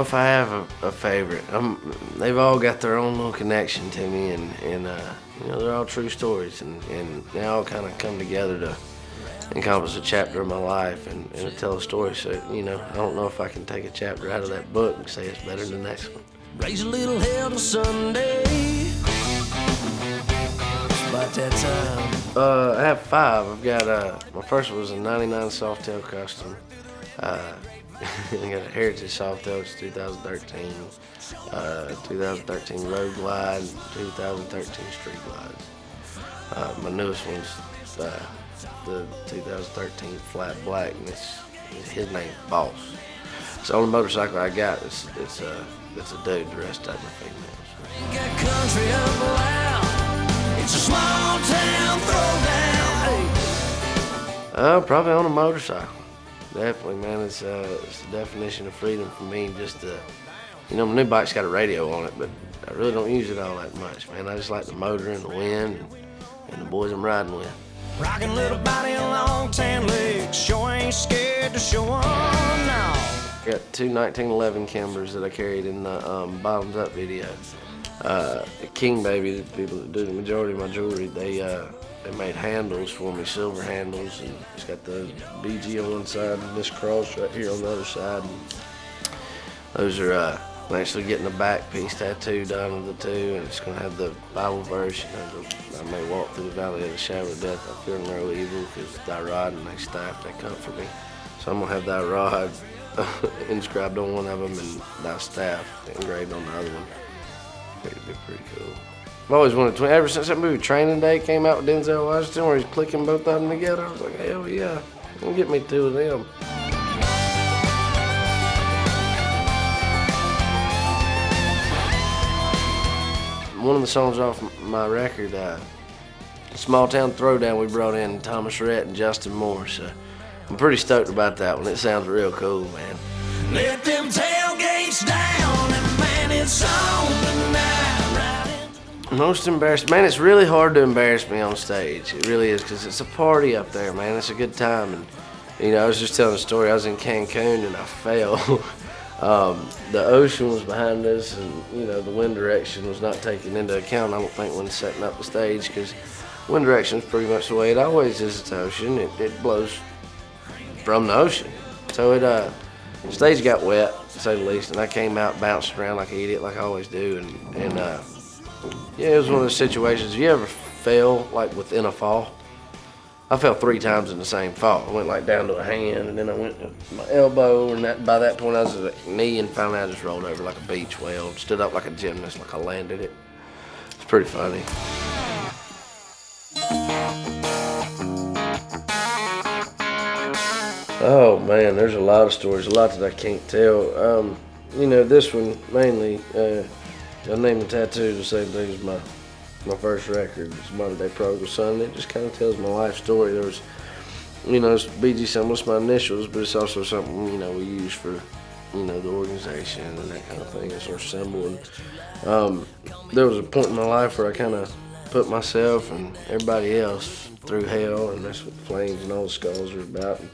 if I have a favorite. They've all got their own little connection to me, and you know, they're all true stories, and they all kind of come together to encompass a chapter of my life and to tell a story. So, you know, I don't know if I can take a chapter out of that book and say it's better than the next one. Raise a little hell till Sunday. It's about that time. I have 5. I've got, my first one was a 99 Softail Custom. I got a Heritage Softail, it's 2013. 2013 Road Glide, 2013 Street Glide. My newest one's the 2013 Flat Black, and his name's Boss. It's the only motorcycle I got. It's a dude. The rest of them are females. Ain't got country up loud. It's a small town throwdown. Probably on a motorcycle. Definitely, man. It's the definition of freedom for me. Just you know, my new bike's got a radio on it, but I really don't use it all that much, man. I just like the motor and the wind and the boys I'm riding with. Rockin' little body and long tan legs. Sure ain't scared to show 'em now. I got 2 1911 Kimbers that I carried in the Bottoms Up video. King Baby, the people that do the majority of my jewelry, they made handles for me, silver handles, and it's got the BG on one side and this cross right here on the other side. And those are I'm actually getting the back piece tattoo done of the 2, and it's gonna have the Bible verse. You know, I may walk through the valley of the shadow of death. I fear no evil, because thy rod and thy staff, they comfort me. So I'm gonna have thy rod inscribed on one of them and thy staff engraved on the other one. It'd be pretty cool. I've always wanted to, ever since that movie Training Day came out with Denzel Washington, where he's clicking both of them together, I was like, hell yeah, gonna get me 2 of them. One of the songs off my record, Small Town Throwdown, we brought in Thomas Rhett and Justin Moore, so I'm pretty stoked about that one. It sounds real cool, man. Let them tailgates down and man, it's on tonight. Most embarrassed, man, it's really hard to embarrass me on stage. It really is, because it's a party up there, man. It's a good time. And, you know, I was just telling a story. I was in Cancun and I fell. The ocean was behind us, and, you know, the wind direction was not taken into account, I don't think, when setting up the stage, because wind direction is pretty much the way it always is at the ocean. It blows from the ocean. So the stage got wet, to say the least, and I came out bouncing around like an idiot, like I always do. And yeah, it was one of those situations. Have you ever fell like within a fall? I fell 3 times in the same fall. I went like down to a hand, and then I went to my elbow, and by that point I was at a knee, and finally I just rolled over like a beach whale, stood up like a gymnast, like I landed it. It's pretty funny. Oh man, there's a lot of stories, a lot that I can't tell. You know, this one mainly, I named the tattoo the same thing as my first record. It's Modern Day Prodigal Son. It just kind of tells my life story. There was, you know, it's BG symbols, my initials, but it's also something, you know, we use for, you know, the organization and that kind of thing. It's our symbol. And there was a point in my life where I kind of put myself and everybody else through hell, and that's what Flames and all the skulls are about. And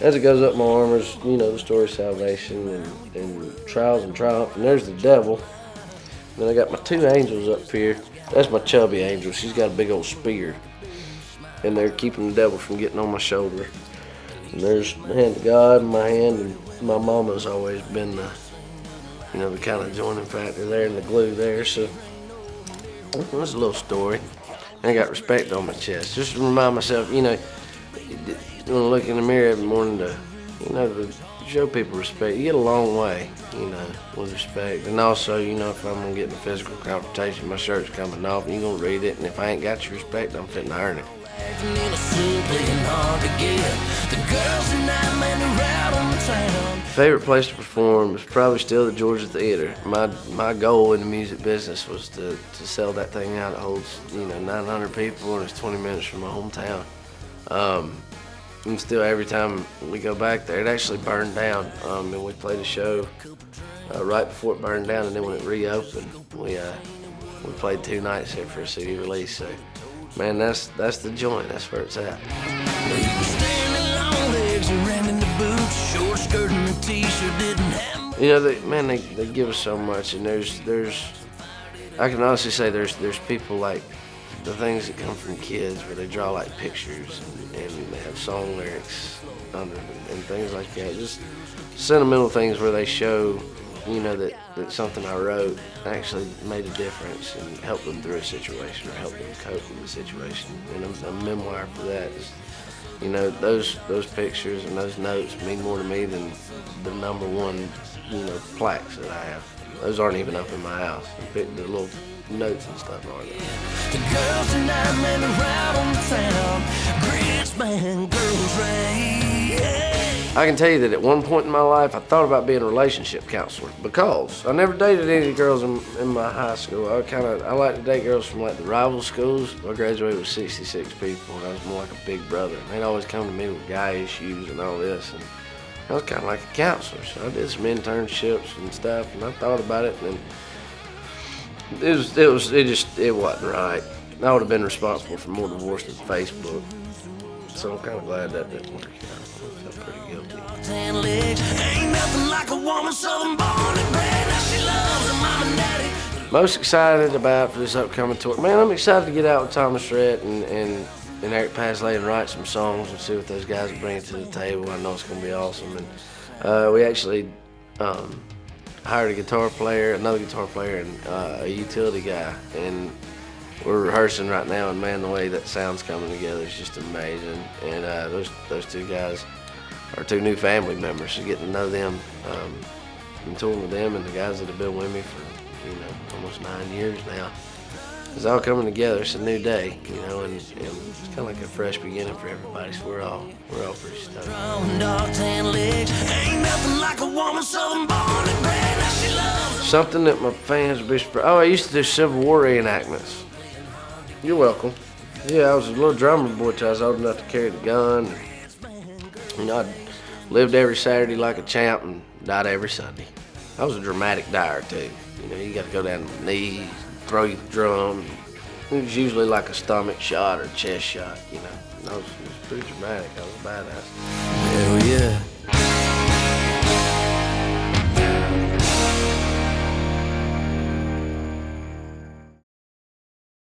as it goes up my arm, there's, you know, the story of salvation and trials and triumph, and there's the devil. Then I got my 2 angels up here. That's my chubby angel. She's got a big old spear, and they're keeping the devil from getting on my shoulder. And there's the hand of God in my hand, and my mama's always been the, you know, the kind of joining factor there and the glue there. So that's a little story. And I got respect on my chest, just to remind myself, you know, you want to look in the mirror every morning to, you know, to show people respect. You get a long way, you know, with respect. And also, you know, if I'm going to get in a physical confrontation, my shirt's coming off, and you're going to read it, and if I ain't got your respect, I'm fitting to earn it. Favorite place to perform is probably still the Georgia Theater. My goal in the music business was to sell that thing out. It holds, you know, 900 people, and it's 20 minutes from my hometown. And still, every time we go back there, it actually burned down. And we played a show right before it burned down, and then when it reopened, we played 2 nights there for a CD release. So, man, that's the joint. That's where it's at. You know, they give us so much, and there's I can honestly say there's people like the things that come from kids where they draw like pictures and they have song lyrics under them and things like that. Just sentimental things where they show, you know, that something I wrote actually made a difference and helped them through a situation or helped them cope with the situation. And a memoir for that is, you know, those pictures and those notes mean more to me than the #1, you know, plaques that I have. Those aren't even up in my house. The little notes and stuff are there. The girls tonight men around on the town. Grits man, girls rain. I can tell you that at one point in my life, I thought about being a relationship counselor because I never dated any girls in my high school. I like to date girls from like the rival schools. I graduated with 66 people, and I was more like a big brother. And they'd always come to me with guy issues and all this, and I was kind of like a counselor. So I did some internships and stuff, and I thought about it, and it wasn't right. I would have been responsible for more divorce than Facebook. So I'm kind of glad that didn't work out. I feel pretty guilty. Ain't nothing like a woman southern born and bred. Now she loves her mom and daddy. Most excited about for this upcoming tour, man. I'm excited to get out with Thomas Rhett and Eric Pasley and write some songs and see what those guys bring to the table. I know it's gonna be awesome. And we actually hired a guitar player, another guitar player, and a utility guy, and we're rehearsing right now. And man, the way that sound's coming together is just amazing. And those two guys are two new family members. So getting to know them, I'm touring with them and the guys that have been with me for, you know, almost 9 years now. It's all coming together. It's a new day, you know, and it's kind of like a fresh beginning for everybody. So we're all pretty stoked. Something that my fans would be surprised. Oh, I used to do Civil War reenactments. You're welcome. Yeah, I was a little drummer boy till I was old enough to carry the gun. You know, I lived every Saturday like a champ and died every Sunday. I was a dramatic dyer too. You know, you got to go down to the knees, throw you the drum. It was usually like a stomach shot or a chest shot, you know. It was pretty dramatic. I was a badass. Hell yeah.